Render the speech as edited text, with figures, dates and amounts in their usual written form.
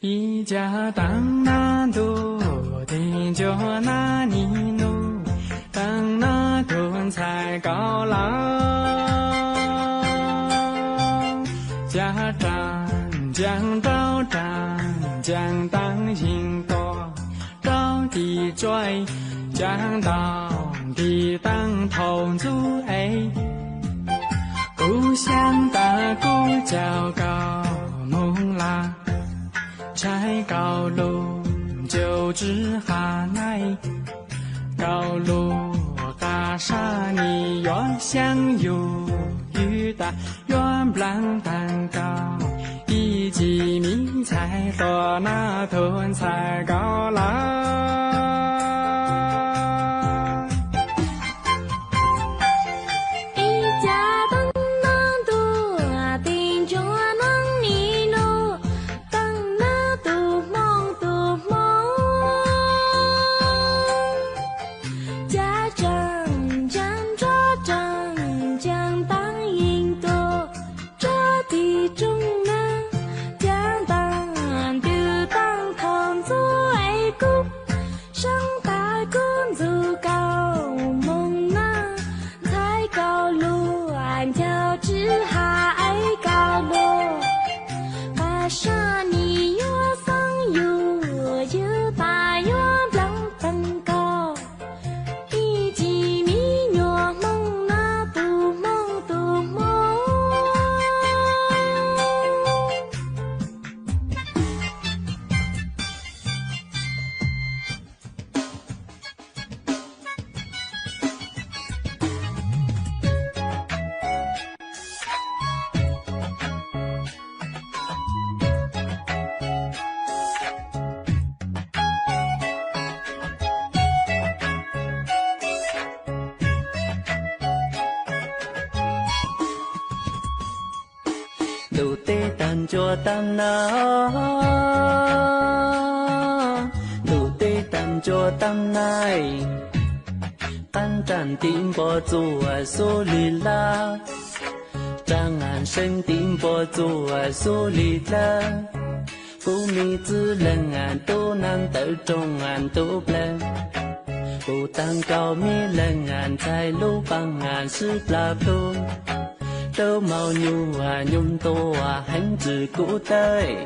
一家当那多的就那尼努，当那顿才高郎，家长将招长将当心多，招的追将当的当同族哎，故乡大鼓叫高梦啦。柴高路就知哈奈，高路嘎沙尼原乡有雨大原不浪蛋糕，一级米菜多那顿菜高啦。路得当作当那，路得当作当奈，单站顶波做苏里拉，张安生顶波做苏里拉，不米子人安都难得中安都不能，不当高米人安在路帮安是不不。都mau nhu nhung tô hành từ cũ tới